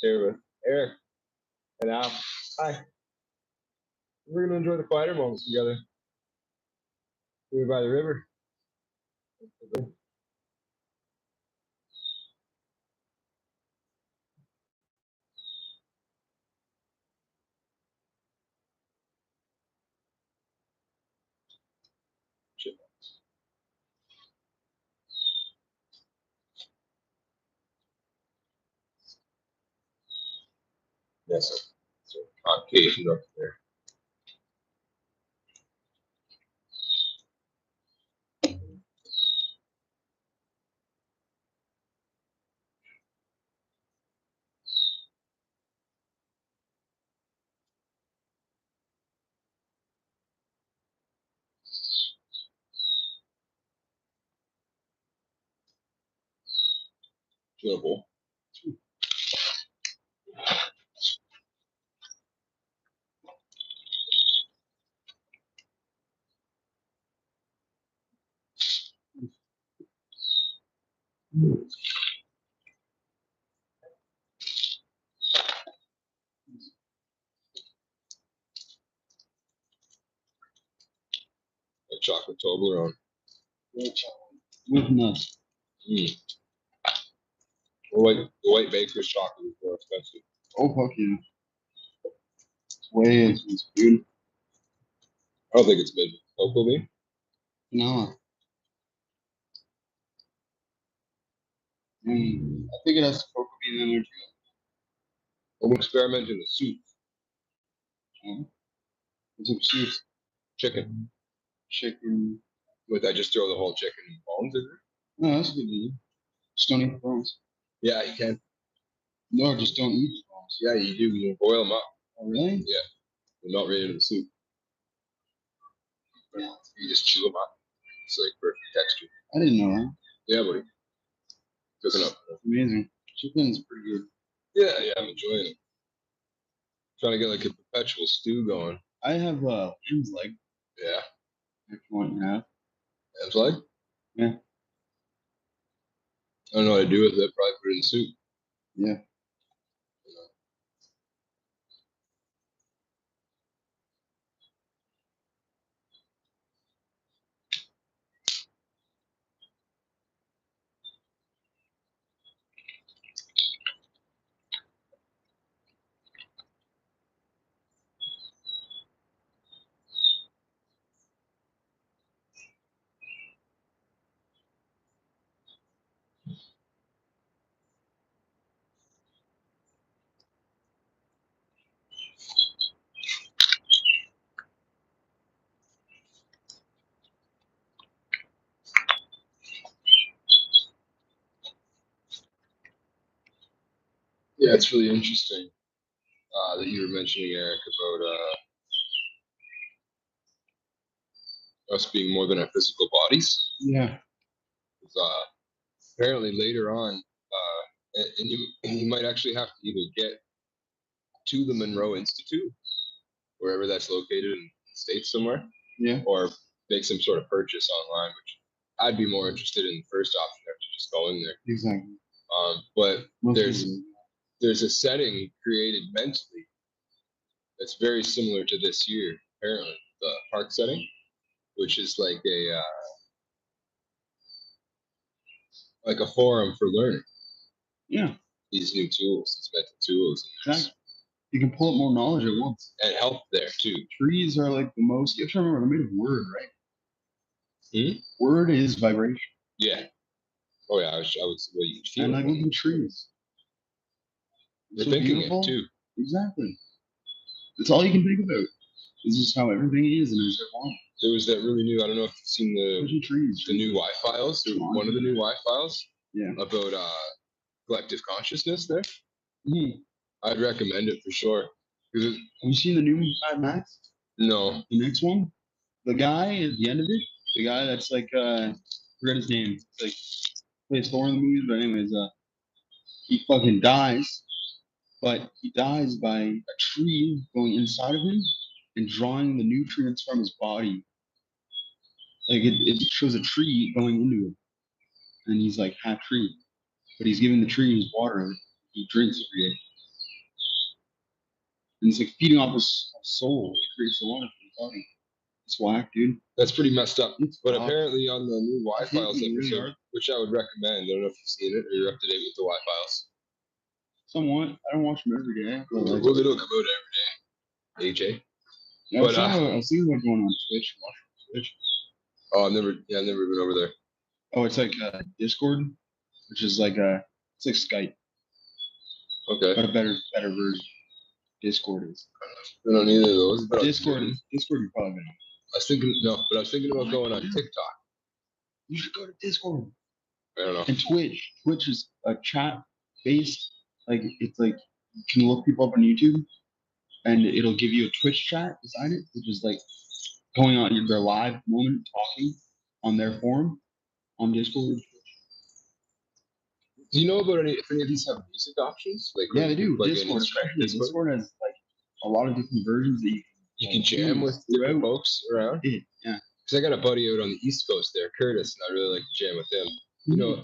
here with Eric and Al. Hi. We're gonna enjoy the quieter moments together. Here by the river. Yes, sir. So occasion up there. Doable. A chocolate Toblerone. With nuts. The white baker's chocolate is more expensive. Oh, fuck yeah. It's way expensive, dude. I don't think it's made with cocoa bean. No. I think it has cocoa bean in there too. I'm experimenting with soup. What's up, soup? Chicken. Chicken. Would I just throw the whole chicken bones in there? No, that's a good idea. Just don't eat the bones. Yeah, you can. No, just don't eat the bones. Yeah, you do. You boil them up. Oh, really? Yeah. They're not ready in the soup. Yeah. You just chew them up. It's like perfect texture. I didn't know that. Yeah, buddy. Cooking up. That's amazing. Chicken's pretty good. Yeah, I'm enjoying it. Trying to get like a perpetual stew going. I have lamb's leg. Yeah. If you want to have. Lamb's leg? Yeah. I don't know what to do with it. Probably put it in soup. Yeah. Yeah, it's really interesting that you were mentioning, Eric, about us being more than our physical bodies. Yeah. Apparently later on, and you might actually have to either get to the Monroe Institute, wherever that's located in the States somewhere, Yeah. or make some sort of purchase online, which I'd be more interested in the first option after just going there. Exactly. But Most there's a setting created mentally that's very similar to this here, apparently, the park setting, which is like a forum for learning. Yeah. These new tools, these mental tools. Exactly. You can pull up more knowledge at once. And help there too. Trees are like the most. You have to remember they're made of word, right? Word is vibration. Yeah. Oh yeah, I would. Well, you feel. And like look at trees. They're so thinking beautiful. it too. Exactly. That's all you can think about. This is how everything is, and as they want. There was that really new. I don't know if you've seen the new Y-Files. One of the new Y-Files. Yeah. About collective consciousness. There. Mm-hmm. I'd recommend it for sure. Have you seen the new Mad Max? No. The next one. The guy at the end of it. The guy that's like forget his name. It's like plays Thor in the movies, but anyways, he fucking dies. But he dies by a tree going inside of him and drawing the nutrients from his body. Like it shows a tree going into him. And he's like half tree. But he's giving the tree his water. He drinks every day. And it's like feeding off his soul. It creates the water for the body. It's whack, dude. That's pretty messed up. It's But tough. apparently on the new Y It's hitting Files me really episode, hard. which I would recommend. I don't know if you've seen it or you're up to date with the Y Files. Somewhat. I don't watch them every day. But like, Well, they don't come out every day, AJ. yeah, but, I've seen what's going on Twitch. Watch Twitch. Oh, I've never been over there. Oh, it's like Discord, which is like it's like Skype, Okay. but a better version. Discord is. I don't either of those. But Discord you probably been on. I was thinking about going on TikTok. You should go to Discord. I don't know. And Twitch. Twitch is a chat based, like it's like you can look people up on YouTube, and it'll give you a Twitch chat beside it, which is like going on their live moment talking on their forum on Discord. Do you know about if any of these have music options? Like Yeah, they do. Like Discord has like a lot of different versions that you can jam with different folks around. Yeah. Because I got a buddy out on the East Coast there, Curtis, and I really like to jam with him. You know,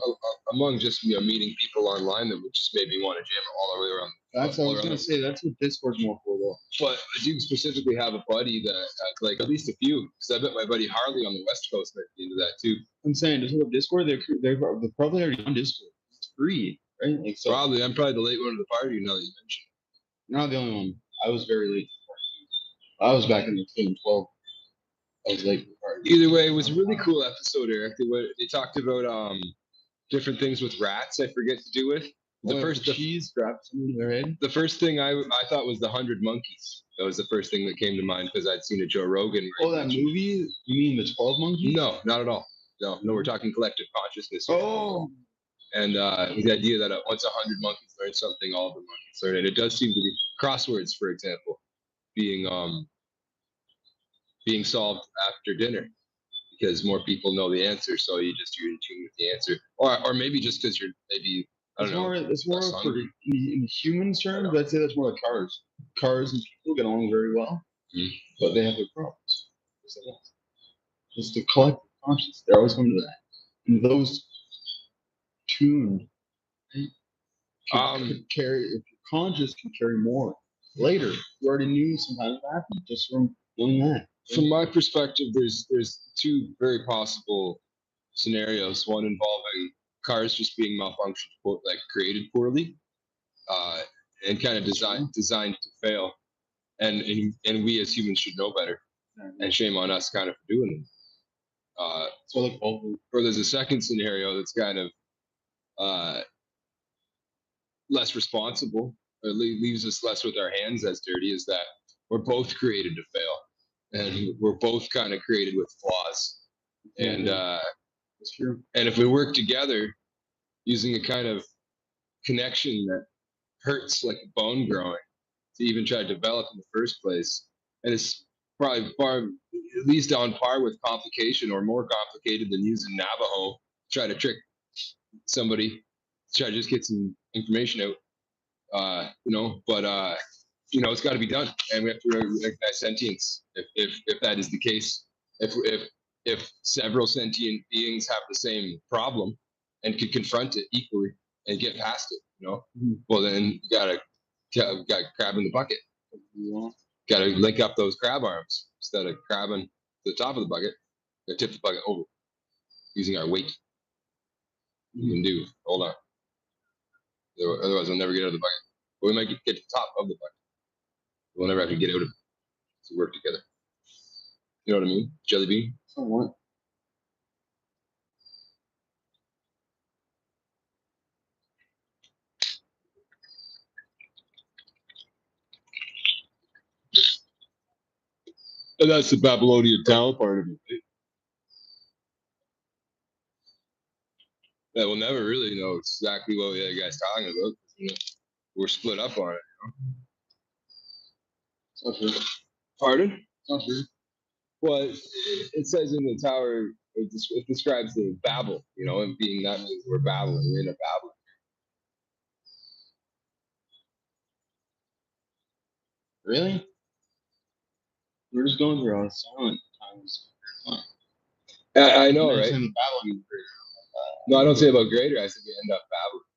among just meeting people online that would just maybe want to jam all the way around. That's what I was gonna say. That's what Discord's more for, though. But I do specifically have a buddy that like at least a few, because I bet my buddy Harley on the West Coast might be into that too. I'm saying, just look up Discord. They're probably already on Discord. It's free, right? Like so. Probably, I'm probably the late one to the party now that you mentioned. You're not the only one. I was very late. I was back in 2012. I was late to the party. Either way, it was a really cool episode, Eric. They talked about different things with rats. I forget to do with the cheese strapped to their head. The first thing I thought was the 100 Monkeys. That was the first thing that came to mind because I'd seen a Joe Rogan. That movie? You mean the 12 Monkeys? No, not at all. No, we're talking collective consciousness. Oh. And the idea that once 100 monkeys learn something, all of the monkeys learn it. It does seem to be crosswords, for example, being solved after dinner because more people know the answer, so you're in tune with the answer, or maybe just because you're maybe I don't know. It's more for in human terms. I'd say that's more like cars. Cars and people get along very well, but they have their problems. Just the collective conscious. They're always coming to that, and those tuned could carry. If you're conscious, can carry more later. You already knew sometimes it happened just from doing that. From my perspective, there's two very possible scenarios. One involving cars just being malfunctioned, like created poorly, and kind of designed to fail, and we as humans should know better, and shame on us kind of for doing it. Or there's a second scenario that's kind of less responsible, or leaves us less with our hands as dirty, is that we're both created to fail. And we're both kind of created with flaws, and that's true. And if we work together, using a kind of connection that hurts like a bone growing, to even try to develop in the first place, and it's probably at least on par with complication or more complicated than using Navajo to try to trick somebody, try to just get some information out, but. It's got to be done, and we have to recognize sentience. If that is the case, if several sentient beings have the same problem and can confront it equally and get past it, well then you gotta crab in the bucket. Gotta link up those crab arms instead of crabbing to the top of the bucket. Gotta tip the bucket over using our weight. You can do. Hold on. Otherwise, we'll never get out of the bucket. But we might get to the top of the bucket. We'll never have to get out of it to work together. You know what I mean? Jelly bean? Somewhat. And that's the Babylonian Town part of it. That we'll never really know exactly what the guy's talking about. We're split up on it. It's not true. Pardon? It's not true. Well, it says in the tower, it describes the Babel, and being that means we're babbling, we're in a Babel. Really? We're just going through all silent times. I know, right? No, I don't say about greater. I said we end up babbling.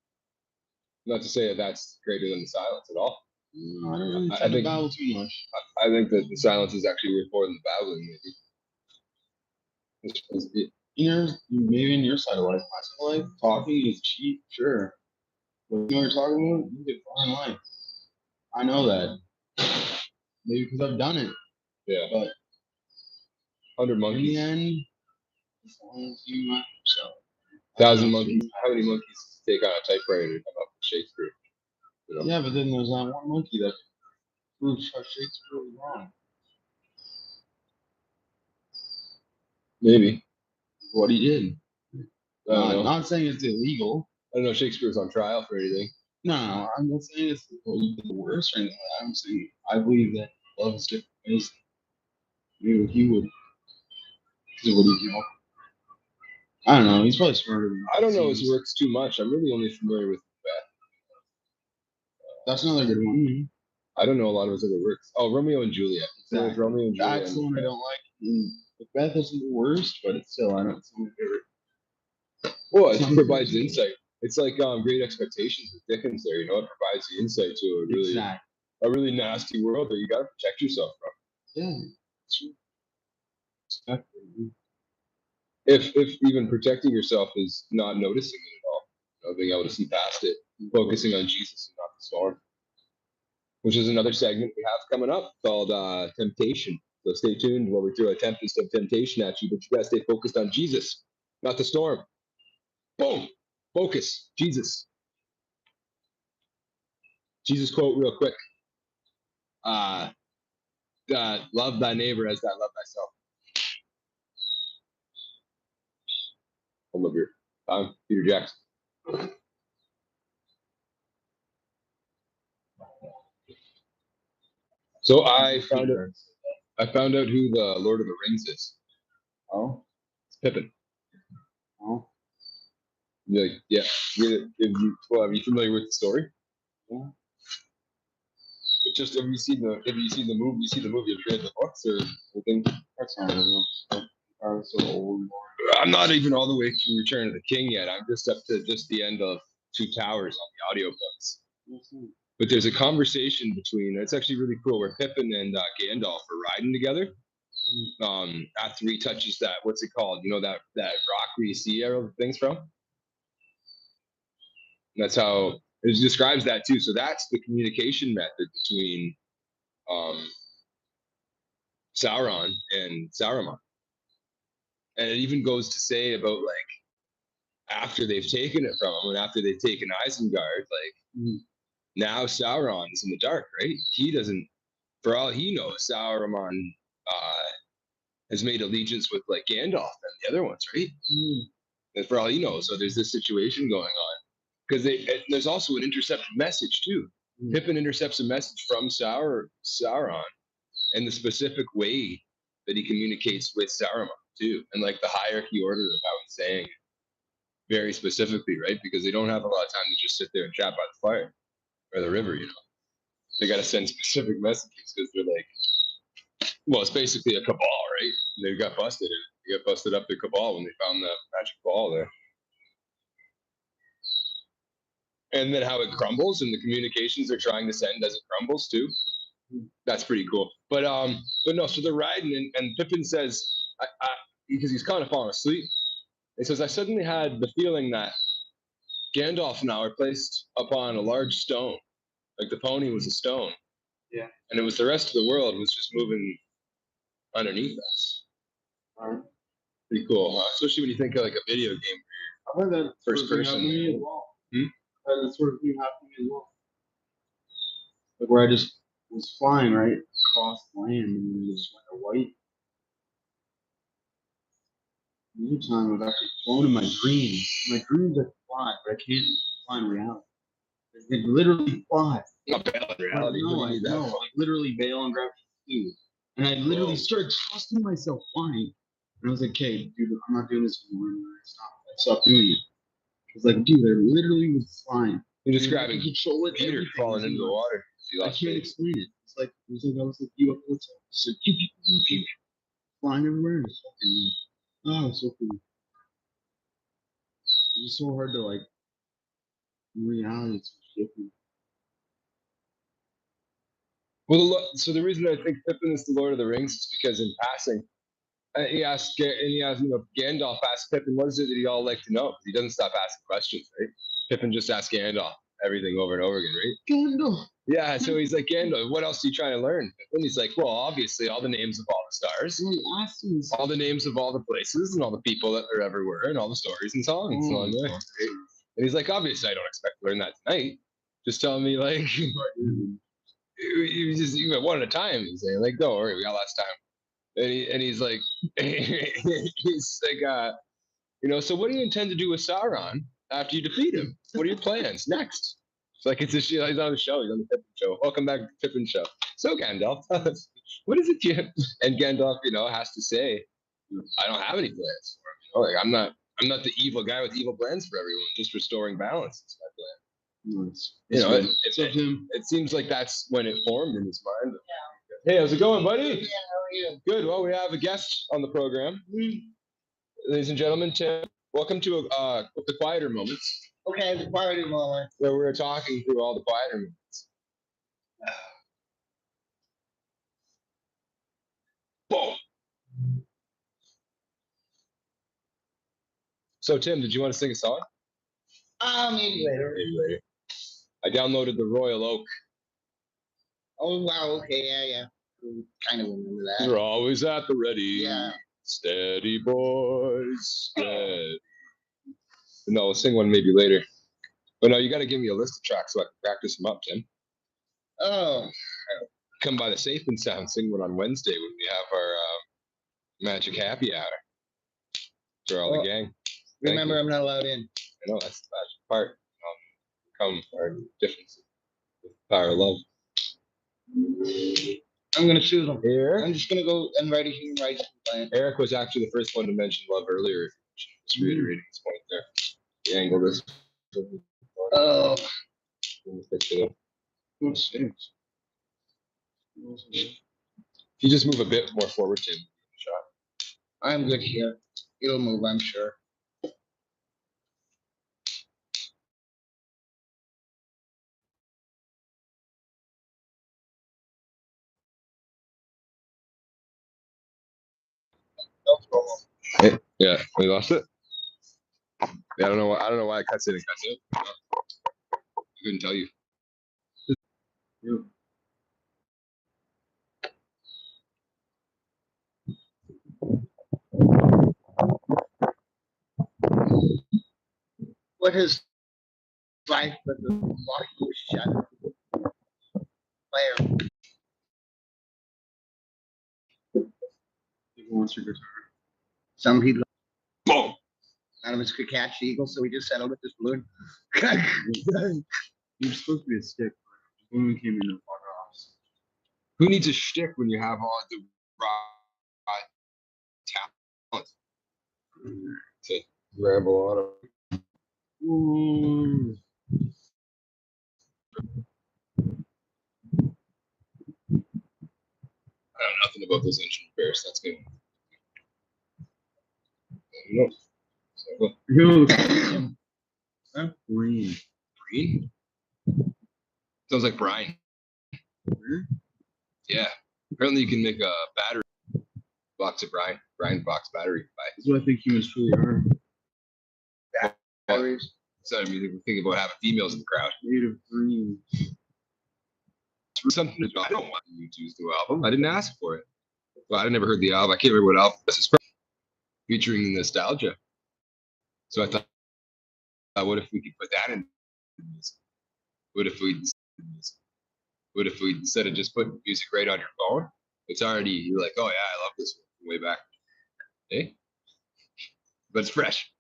Not to say that that's greater than the silence at all. No, I don't really I tend to think babble too much. I think that the silence is actually worth more than the babbling. Maybe Maybe in your side of life, my side of life, talking is cheap, sure. But you know what you're talking about? You get far in life. I know that. Maybe because I've done it. Yeah. But 100 in monkeys. the end, as long as you mind yourself. 1,000 monkeys. How many monkeys take on a typewriter to come up with Shakespeare? You know? Yeah, but then there's that one monkey that proves Shakespeare was wrong. Maybe. What he did. Not saying it's illegal. I don't know if Shakespeare's on trial for anything. No, I'm not saying it's the worst or anything. I'm saying I believe that love is different ways. Maybe what he would. Because what he can. I don't know. He's probably smarter than I don't know his works too much. I'm really only familiar with Macbeth. That's another good one. I don't know a lot of his other works. Oh, Romeo and Juliet. Exactly. With Romeo and Juliet. That's the one I don't like. Macbeth isn't the worst, but it's still, I don't. It's my favorite. Well, it provides insight. It's like Great Expectations with Dickens. There, you know, it provides the insight to a really nasty world that you got to protect yourself from. Yeah. If even protecting yourself is not noticing it at all, you know, being able to see past it, focusing on Jesus and not the storm, which is another segment we have coming up called Temptation. So stay tuned while we throw a tempest of temptation at you, but you gotta stay focused on Jesus, not the storm. Boom! Focus. Jesus. Jesus quote real quick. Love thy neighbor as thou love thyself. Hold up here. Peter Jackson. So I found out who the Lord of the Rings is. Oh. It's Pippin. Oh. You're like, yeah. Are you familiar with the story? Yeah. But just have you seen the movie? You see the movie? Have you read the books or anything? That's not so old. I'm not even all the way through Return of the King yet. I'm just up to just the end of Two Towers on the audiobooks. Mm-hmm. But there's a conversation between. It's actually really cool where Pippin and Gandalf are riding together. After he touches that, what's it called? You know that rock where you see all the things from. And that's how it describes that too. So that's the communication method between Sauron and Saruman. And it even goes to say about like after they've taken it from him and after they've taken Isengard, like now Sauron is in the dark, right? He doesn't, for all he knows, Saruman has made allegiance with like Gandalf and the other ones, right? And for all he knows, so there's this situation going on because there's also an intercepted message too. Pippin intercepts a message from Sauron and the specific way that he communicates with Saruman too, and like the hierarchy order of how he's saying it very specifically, right? Because they don't have a lot of time to just sit there and chat by the fire or the river, you know. They got to send specific messages because they're like, well, it's basically a cabal, right? They got busted. They got busted up the cabal when they found the magic ball there. And then how it crumbles and the communications they're trying to send as it crumbles too. That's pretty cool. But no, so they're riding and Pippin says, because he's kind of falling asleep, he says, I suddenly had the feeling that Gandalf and I were placed upon a large stone, like the pony was a stone. Yeah. And it was the rest of the world was just moving underneath us. Pretty cool, huh? Especially when you think of like a video game. I've heard that first person. As well. I've heard that sort of thing happening as well. Like where I just was flying right across the land and it was like a white. Another time I've actually flown in my dreams. My dreams I can fly, but I can't fly in reality. I can literally fly. Not bail in reality. No, like literally bail on gravity too. And I literally started trusting myself flying. And I was like, okay, dude, I'm not doing this anymore. I stopped doing it. I was like, dude, I literally was flying. You're describing Peter falling into the water. I can't explain it. It's like I was like you up so flying everywhere and it's fucking like, it's so cool. It's so hard to like in reality it's different. Well, so the reason I think Pippin is the Lord of the Rings is because in passing, he asked, Gandalf asked Pippin, what is it that you all like to know? He doesn't stop asking questions, right? Pippin just asks Gandalf everything over and over again, right? Gandalf. Yeah, so he's like, Gandalf, what else are you trying to learn? And he's like, well, obviously, all the names of all the stars, all the names of all the places, and all the people that there ever were, and all the stories and songs along the way. Right? And he's like, obviously, I don't expect to learn that tonight. Just tell me, like, you went one at a time. He's saying, like, don't worry, we got lots of time. And he's like, he's like, so what do you intend to do with Sauron after you defeat him? What are your plans next? It's like he's on the show. He's on the Pippin show. Welcome back to the Pippin show. So Gandalf, tell us, what is it you? And Gandalf, has to say, I don't have any plans for him. Like I'm not the evil guy with evil plans for everyone. Just restoring balance is my plan. It seems like that's when it formed in his mind. Yeah. Hey, how's it going, buddy? Yeah, how are you? Good. Well, we have a guest on the program. Ladies and gentlemen, Tim, welcome to the quieter moments. Okay, the quieter moment. Where we're talking through all the quieter moments. Boom. So, Tim, did you want to sing a song? Maybe later. Maybe later. I downloaded the Royal Oak. Oh, wow. Okay, yeah. Kind of remember that. We're always at the ready. Yeah. Steady, boys. Steady. No, we'll sing one maybe later. But no, you got to give me a list of tracks so I can practice them up, Tim. Oh. Come by the Safe and Sound, sing one on Wednesday when we have our Magic Happy Hour for all the gang. Remember, I'm not allowed in. I know, that's the magic part. Come our difference with the power of love. I'm going to sue them. Here. I'm just going to go and write a human rights complaint. Eric was actually the first one to mention love earlier. Just reiterating his point there. The angle this. Oh. If you just move a bit more forward, Tim. Shot. I'm good here. It'll move, I'm sure. Yeah, we lost it. Yeah, I don't know why it cuts in and cuts out. I couldn't tell you. What is life but the lock was shut? Player. Wants your guitar. Some people. Boom. None of us could catch the eagle, so we just settled with this balloon. You're supposed to be a stick. When we came in, the water off. Who needs a shtick when you have all the raw talent to ramble on? I know nothing about those ancient bears. That's good. Green. Green? Sounds like brine. Yeah. Apparently you can make a battery box of brine box battery. That's what I think humans truly are. Batteries. So I mean, we're thinking about having females in the crowd. Made of green. Something to do. I don't want you to use the album. I didn't ask for it. Well, I never heard the album. I can't remember what album this is from. Featuring nostalgia. So I thought, what if we could put that in music? What if we instead of just putting music right on your phone, it's already, you're like, oh yeah, I love this one way back. Hey, but it's fresh.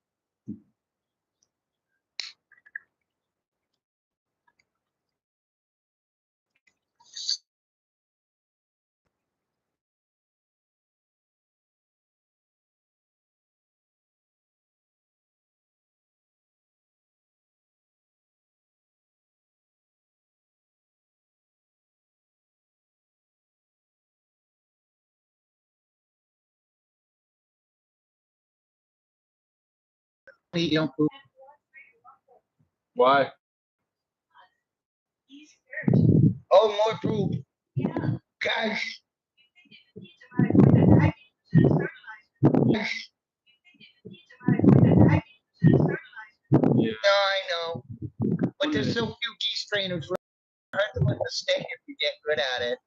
Why? Oh, more poop. No, I know. But there's so few geese trainers. Hard to with the stick if you get good at it.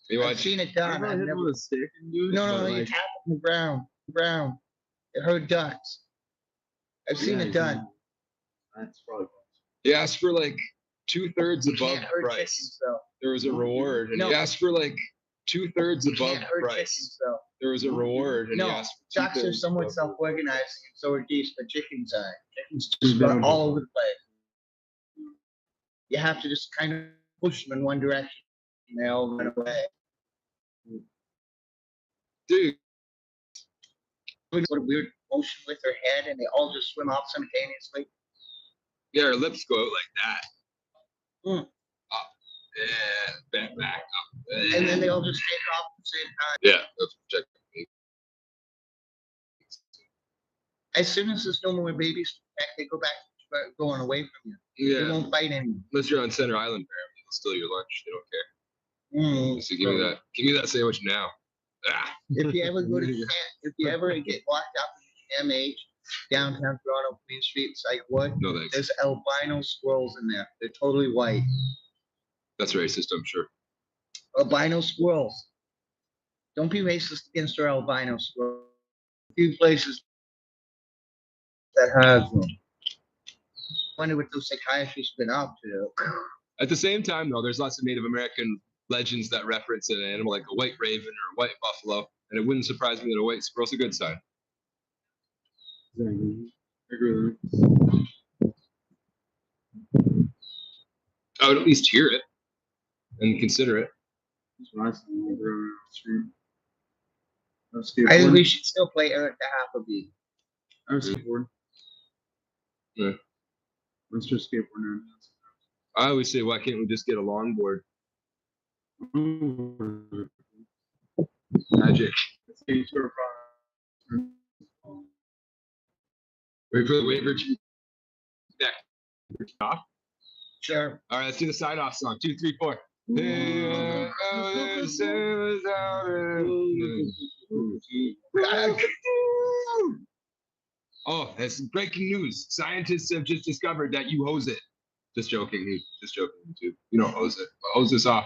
You I've watch seen it done. I've never... with a stick and do it. No, but, you like, tap it on the ground. It hurt ducks. I've seen it done. That's probably. He asked for like 2/3 You above can't hurt price. chickens, though. There was a reward, and No. he asked for like 2/3 You above can't hurt price. chickens, though. There was a reward, and No, he asked for ducks are 2/3 somewhat above. self-organizing, and so are geese, but chickens are. Chickens just run all over the place. You have to just kind of push them in one direction, and they all run away. Dude, What a weird motion with their head, and they all just swim off simultaneously. yeah, her lips go out like that. Mm. Up, yeah, back, up. And then they all just take off at the same time. Yeah, that's projecting. As soon as there's no more babies, they go back going away from you. They Yeah, won't bite anymore. unless you're on Center Island, apparently, they'll steal your lunch. They don't care. Mm. So give me that sandwich now. Ah. If you ever go to, if you ever get locked up in MH, downtown Toronto, Queen Street, Psychwood, No thanks. there's albino squirrels in there. They're totally white. That's racist, I'm sure. Albino squirrels. Don't be racist against our albino squirrels. A few places that has them. Wonder what those psychiatrists been up to. At the same time, though, there's lots of Native American legends that reference an animal like a white raven or a white buffalo, and it wouldn't surprise me that a white squirrel's a good sign. I would at least hear it and consider it. I think we should still play Eric the Half-a-Beat. I was skateboard. Yeah. Let's just skateboard now. I always say, why can't we just get a longboard? Magic. Wait for the waiver to off. Sure. All right, let's do the sign off song. 2, 3, 4. Oh, that's breaking news. Scientists have just discovered that you hose it. Just joking, dude. Just joking, dude. You don't hose it. Hose this off.